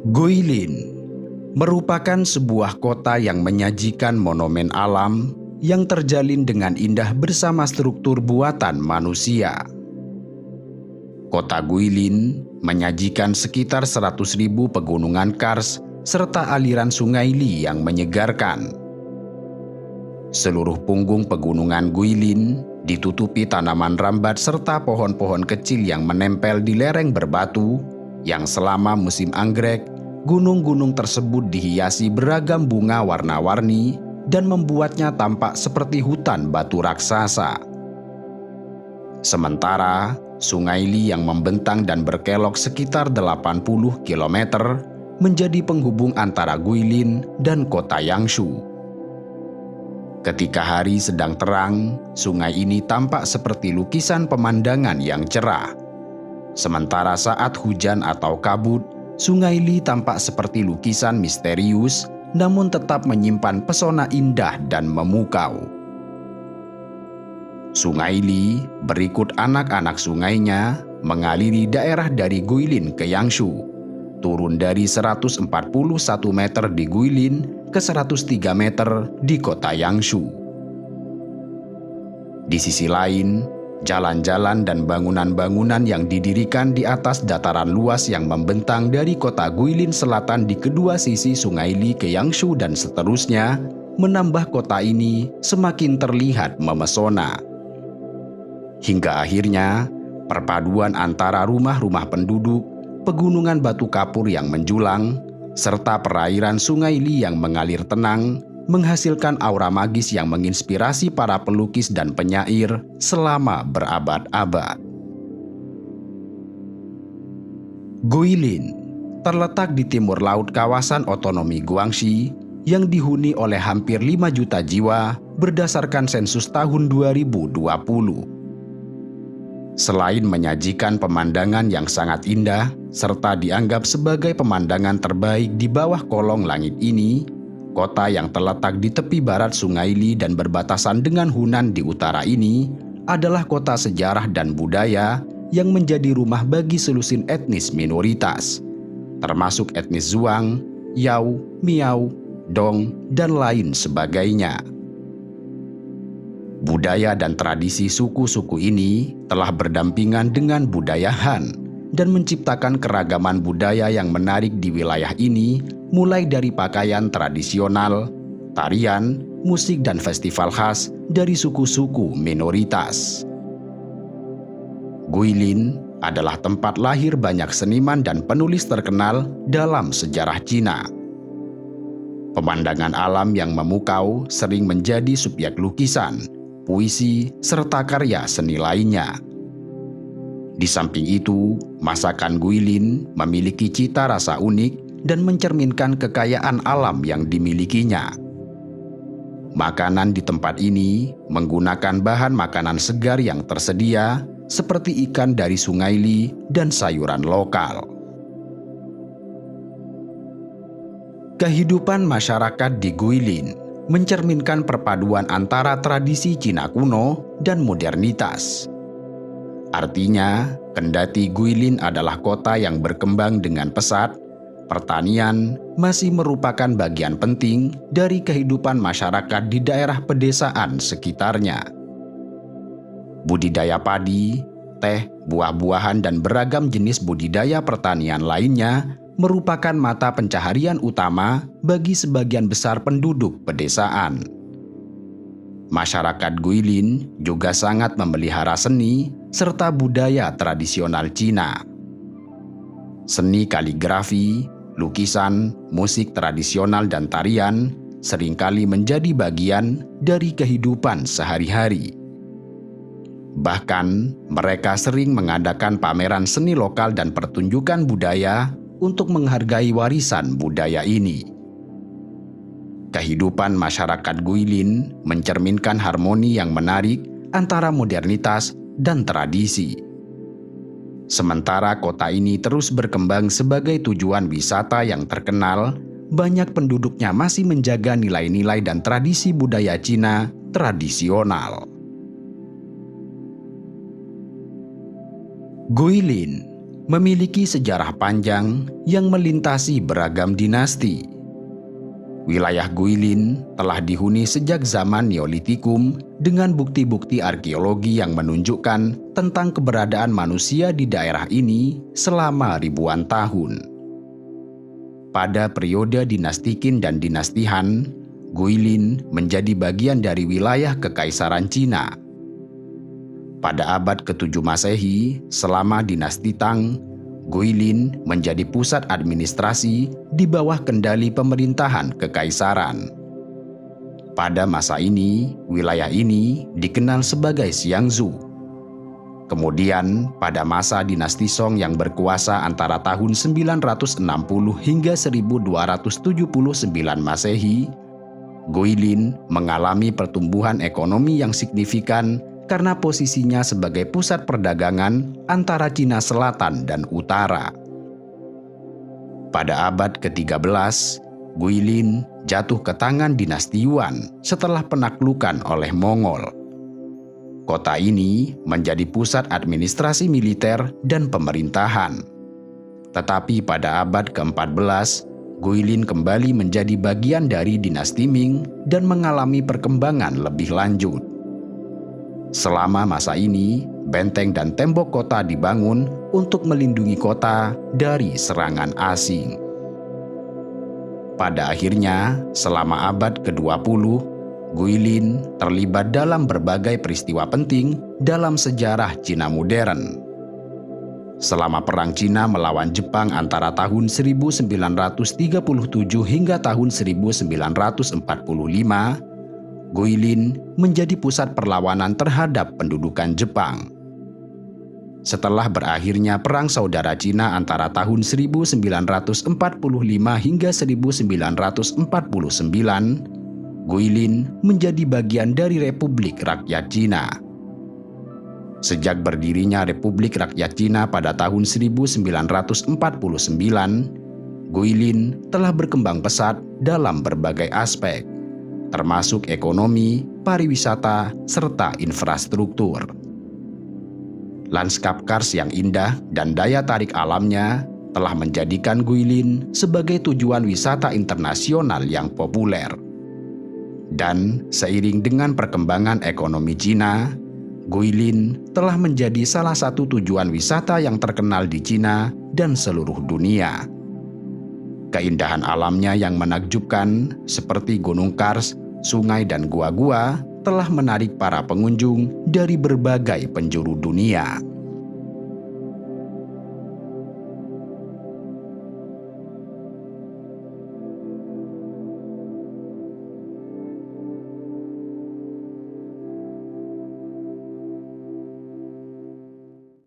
Guilin merupakan sebuah kota yang menyajikan monumen alam yang terjalin dengan indah bersama struktur buatan manusia. Kota Guilin menyajikan sekitar 100.000 pegunungan kars serta aliran sungai Li yang menyegarkan. Seluruh punggung pegunungan Guilin ditutupi tanaman rambat serta pohon-pohon kecil yang menempel di lereng berbatu yang selama musim anggrek, gunung-gunung tersebut dihiasi beragam bunga warna-warni dan membuatnya tampak seperti hutan batu raksasa. Sementara, Sungai Li yang membentang dan berkelok sekitar 80 km menjadi penghubung antara Guilin dan kota Yangshu. Ketika hari sedang terang, sungai ini tampak seperti lukisan pemandangan yang cerah. Sementara saat hujan atau kabut, Sungai Li tampak seperti lukisan misterius, namun tetap menyimpan pesona indah dan memukau. Sungai Li berikut anak-anak sungainya mengaliri daerah dari Guilin ke Yangshu, turun dari 141 meter di Guilin ke 103 meter di kota Yangshu. Di sisi lain, jalan-jalan dan bangunan-bangunan yang didirikan di atas dataran luas yang membentang dari kota Guilin selatan di kedua sisi Sungai Li ke Yangshu dan seterusnya, menambah kota ini semakin terlihat memesona. Hingga akhirnya, perpaduan antara rumah-rumah penduduk, pegunungan batu kapur yang menjulang, serta perairan Sungai Li yang mengalir tenang, menghasilkan aura magis yang menginspirasi para pelukis dan penyair selama berabad-abad. Guilin terletak di timur laut kawasan otonomi Guangxi yang dihuni oleh hampir 5 juta jiwa berdasarkan sensus tahun 2020. Selain menyajikan pemandangan yang sangat indah serta dianggap sebagai pemandangan terbaik di bawah kolong langit ini, kota yang terletak di tepi barat Sungai Li dan berbatasan dengan Hunan di utara ini adalah kota sejarah dan budaya yang menjadi rumah bagi selusin etnis minoritas, termasuk etnis Zhuang, Yao, Miao, Dong, dan lain sebagainya. Budaya dan tradisi suku-suku ini telah berdampingan dengan budaya Han dan menciptakan keragaman budaya yang menarik di wilayah ini, mulai dari pakaian tradisional, tarian, musik dan festival khas dari suku-suku minoritas. Guilin adalah tempat lahir banyak seniman dan penulis terkenal dalam sejarah Cina. Pemandangan alam yang memukau sering menjadi subjek lukisan, puisi, serta karya seni lainnya. Di samping itu, masakan Guilin memiliki cita rasa unik dan mencerminkan kekayaan alam yang dimilikinya. Makanan di tempat ini menggunakan bahan makanan segar yang tersedia seperti ikan dari Sungai Li dan sayuran lokal. Kehidupan masyarakat di Guilin mencerminkan perpaduan antara tradisi Cina kuno dan modernitas. Artinya, kendati Guilin adalah kota yang berkembang dengan pesat, pertanian masih merupakan bagian penting dari kehidupan masyarakat di daerah pedesaan sekitarnya. Budidaya padi, teh, buah-buahan, dan beragam jenis budidaya pertanian lainnya merupakan mata pencaharian utama bagi sebagian besar penduduk pedesaan. Masyarakat Guilin juga sangat memelihara seni serta budaya tradisional Cina. Seni kaligrafi, lukisan, musik tradisional, dan tarian seringkali menjadi bagian dari kehidupan sehari-hari. Bahkan, mereka sering mengadakan pameran seni lokal dan pertunjukan budaya untuk menghargai warisan budaya ini. Kehidupan masyarakat Guilin mencerminkan harmoni yang menarik antara modernitas dan tradisi. Sementara kota ini terus berkembang sebagai tujuan wisata yang terkenal, banyak penduduknya masih menjaga nilai-nilai dan tradisi budaya Cina tradisional. Guilin memiliki sejarah panjang yang melintasi beragam dinasti. Wilayah Guilin telah dihuni sejak zaman Neolitikum dengan bukti-bukti arkeologi yang menunjukkan tentang keberadaan manusia di daerah ini selama ribuan tahun. Pada periode dinasti Qin dan dinasti Han, Guilin menjadi bagian dari wilayah Kekaisaran Cina. Pada abad ke-7 Masehi, selama dinasti Tang, Guilin menjadi pusat administrasi di bawah kendali pemerintahan kekaisaran. Pada masa ini, wilayah ini dikenal sebagai Xiangzhou. Kemudian, pada masa dinasti Song yang berkuasa antara tahun 960 hingga 1279 Masehi, Guilin mengalami pertumbuhan ekonomi yang signifikan karena posisinya sebagai pusat perdagangan antara Cina Selatan dan Utara. Pada abad ke-13, Guilin jatuh ke tangan dinasti Yuan setelah penaklukan oleh Mongol. Kota ini menjadi pusat administrasi militer dan pemerintahan. Tetapi pada abad ke-14, Guilin kembali menjadi bagian dari dinasti Ming dan mengalami perkembangan lebih lanjut. Selama masa ini, benteng dan tembok kota dibangun untuk melindungi kota dari serangan asing. Pada akhirnya, selama abad ke-20, Guilin terlibat dalam berbagai peristiwa penting dalam sejarah Cina modern. Selama Perang Cina melawan Jepang antara tahun 1937 hingga tahun 1945, Guilin menjadi pusat perlawanan terhadap pendudukan Jepang. Setelah berakhirnya Perang Saudara Cina antara tahun 1945 hingga 1949, Guilin menjadi bagian dari Republik Rakyat Cina. Sejak berdirinya Republik Rakyat Cina pada tahun 1949, Guilin telah berkembang pesat dalam berbagai aspek, termasuk ekonomi, pariwisata, serta infrastruktur. Lanskap kars yang indah dan daya tarik alamnya telah menjadikan Guilin sebagai tujuan wisata internasional yang populer. Dan seiring dengan perkembangan ekonomi Cina, Guilin telah menjadi salah satu tujuan wisata yang terkenal di Cina dan seluruh dunia. Keindahan alamnya yang menakjubkan seperti gunung kars, sungai dan gua-gua telah menarik para pengunjung dari berbagai penjuru dunia.